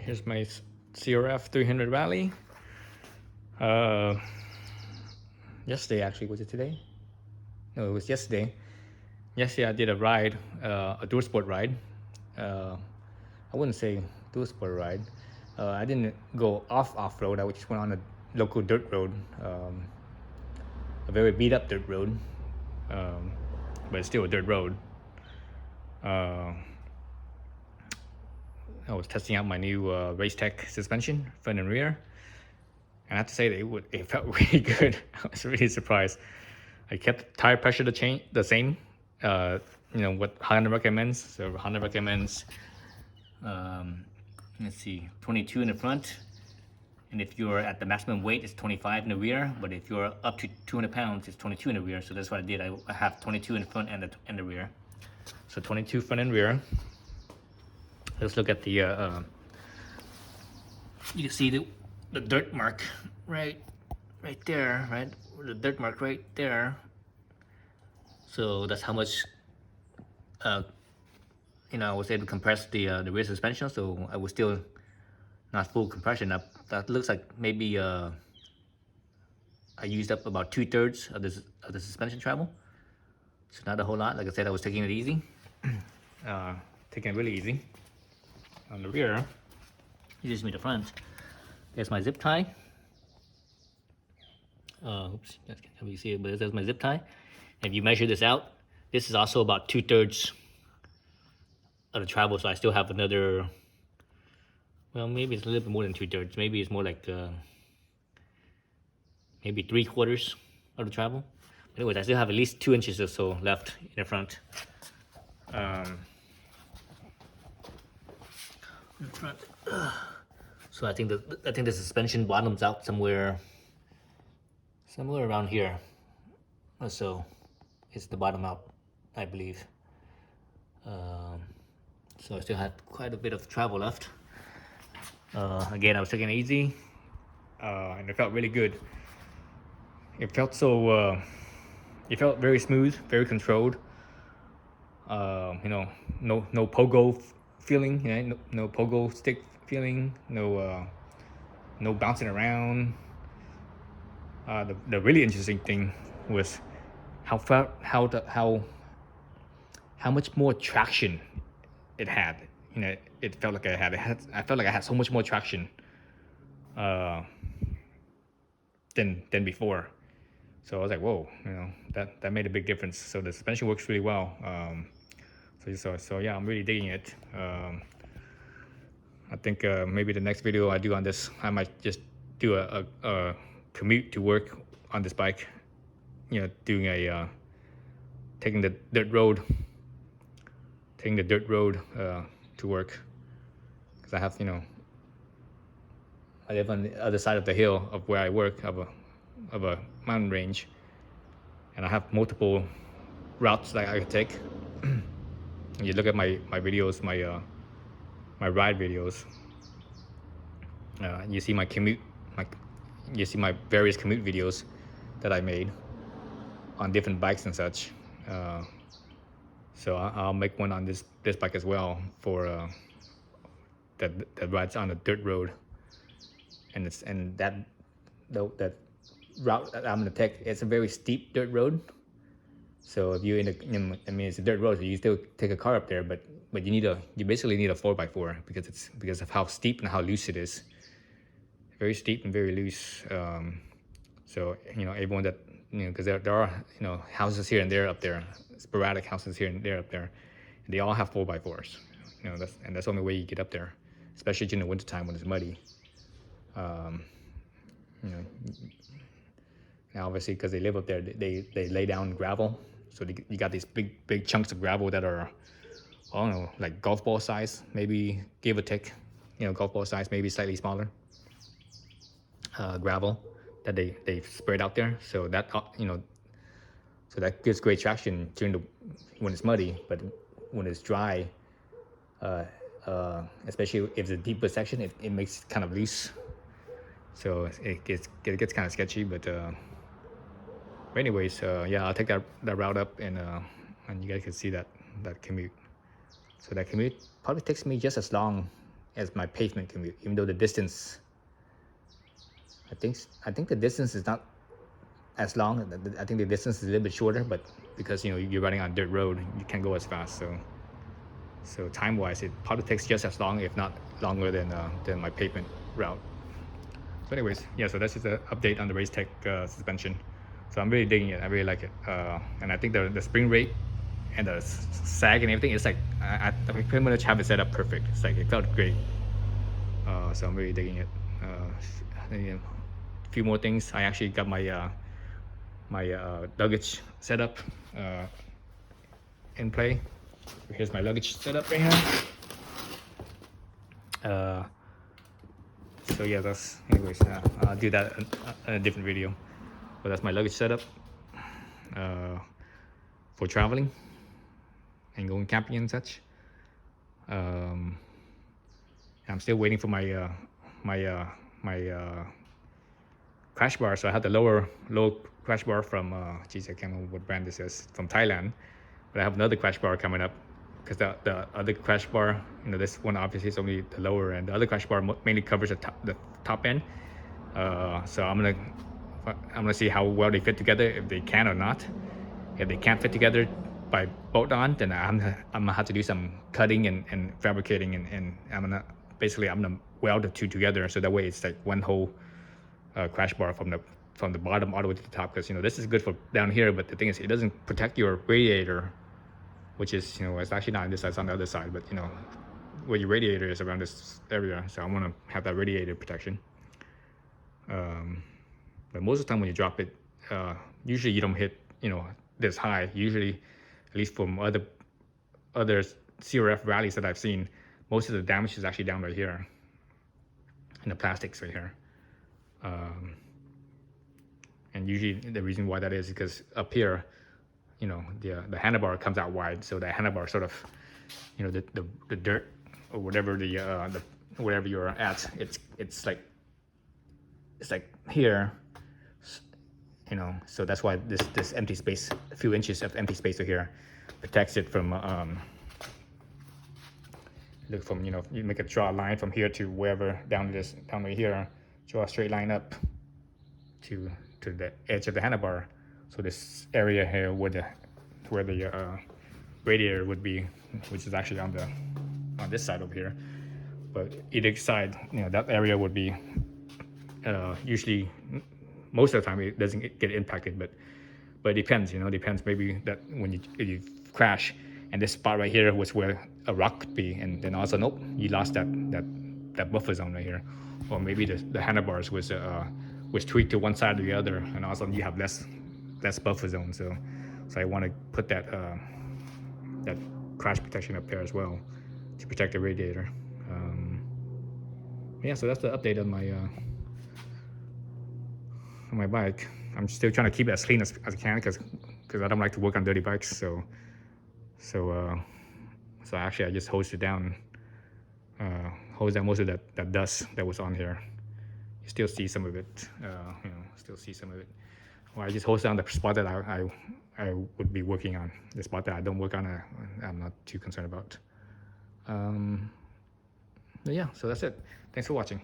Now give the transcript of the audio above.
here's my CRF300 Rally. Yesterday, actually, was it today? No, it was yesterday. Yesterday I did a ride, a dual sport ride. I wouldn't say dual sport ride. I didn't go off-road. I just went on a local dirt road, a very beat up dirt road, but it's still a dirt road. I was testing out my new RaceTech suspension, front and rear, and I have to say that it felt really good. I was really surprised. I kept tire pressure the same. What Honda recommends. So Honda recommends, let's see, 22 in the front, and if you're at the maximum weight, it's 25 in the rear. But if you're up to 200 pounds, it's 22 in the rear. So that's what I did. I have 22 in the front and the rear. So 22 front and rear. Let's look at the. You can see the dirt mark right there, right? The dirt mark right there. So that's how much. I was able to compress the rear suspension, so I was still not full compression. That looks like maybe I used up about 2/3 of the suspension travel. So not a whole lot. Like I said, I was taking it easy, taking it really easy. On the rear, you just made the front. There's my zip tie. Oops, can't really see it, but there's my zip tie. If you measure this out, this is also about 2/3 of the travel, so I still have another, well, maybe it's a little bit more than 2/3. Maybe it's more like maybe 3/4 of the travel. But anyways, I still have at least 2 inches or so left in the front. In the front. So I think the suspension bottoms out somewhere around here. So it's the bottom out, I believe. So I still had quite a bit of travel left. Again, I was taking it easy, and it felt really good. It felt so. It felt very smooth, very controlled. No pogo feeling. No pogo stick feeling. No bouncing around. The really interesting thing was how much more traction it had. It felt like I felt like I had so much more traction than before. So I was like, whoa, that made a big difference. So the suspension works really well. So yeah, I'm really digging it. I think maybe the next video I do on this, I might just do a commute to work on this bike. Doing taking the dirt road to work, because I have I live on the other side of the hill of where I work, of a mountain range, and I have multiple routes that I could take. You look at my videos, my ride videos. You see my commute, you see my various commute videos that I made on different bikes and such. So I'll make one on this bike as well for that rides on a dirt road, and that route that I'm gonna take, it's a very steep dirt road. So if you're it's a dirt road, so you still take a car up there, but you basically need a 4x4 because of how steep and how loose it is. Very steep and very loose. So everyone that because there are houses here and there up there, sporadic houses here and there up there, and they all have 4x4s. That's the only way you get up there, especially during the wintertime when it's muddy. Now obviously because they live up there, they lay down gravel, so you got these big chunks of gravel that are, I don't know, like golf ball size, maybe give or take, golf ball size, maybe slightly smaller. Gravel that they spread out there, so that so that gives great traction when it's muddy, but when it's dry, especially if it's a deeper section, it makes it kind of loose. So it gets kind of sketchy, but anyways, yeah, I'll take that route up, and you guys can see that commute. So that commute probably takes me just as long as my pavement commute, even though the distance, I think the distance is not as long. I think the distance is a little bit shorter, but because you're running on dirt road, you can't go as fast. So time-wise, it probably takes just as long, if not longer, than my pavement route. So anyways, yeah, so that's just an update on the RaceTech suspension. So I'm really digging it. I really like it, and I think the spring rate and the sag and everything, it's like I pretty much have it set up perfect. It's like it felt great. So I'm really digging it. A few more things. I actually got my luggage setup in play. Here's my luggage setup right here. So yeah, that's, anyways, I'll do that in a different video. But that's my luggage setup for traveling and going camping and such. I'm still waiting for my crash bar. So I had the low crash bar from geez, I can't remember what brand this is, from Thailand. But I have another crash bar coming up, because the other crash bar, this one obviously is only the lower end. The other crash bar mainly covers the top end. So I'm gonna see how well they fit together, if they can or not. If they can't fit together by bolt on, then I'm gonna have to do some cutting and fabricating, and I'm gonna weld the two together, so that way it's like one whole crash bar from the bottom all the way to the top. Because this is good for down here, but the thing is, it doesn't protect your radiator, which is, it's actually not on this side, it's on the other side, but where your radiator is around this area. So I want to have that radiator protection. But most of the time when you drop it, usually you don't hit this high. Usually, at least from other CRF rallies that I've seen, most of the damage is actually down right here in the plastics right here. And usually the reason why that is because up here, the handlebar comes out wide, so the handlebar sort of, the dirt or whatever wherever you're at, it's like here, so that's why this empty space, a few inches of empty space over here, protects it from you draw a line from here to wherever down right here, draw a straight line up to the edge of the handlebar. So this area here where the radiator would be, which is actually on this side over here, but either side, that area would be usually, most of the time it doesn't get impacted, but it depends. Depends. Maybe that when you crash and this spot right here was where a rock could be, and then also nope, you lost that buffer zone right here, or maybe the handlebars was tweaked to one side or the other, and also you have less buffer zone. So I want to put that crash protection up there as well to protect the radiator. Yeah, so that's the update on my bike. I'm still trying to keep it as clean as I can, because I don't like to work on dirty bikes. So actually I just hosed down most of that dust that was on here. You still see some of it, Well, I just hosed down the spot that I would be working on. The spot that I don't work on, I'm not too concerned about. But yeah, so that's it. Thanks for watching.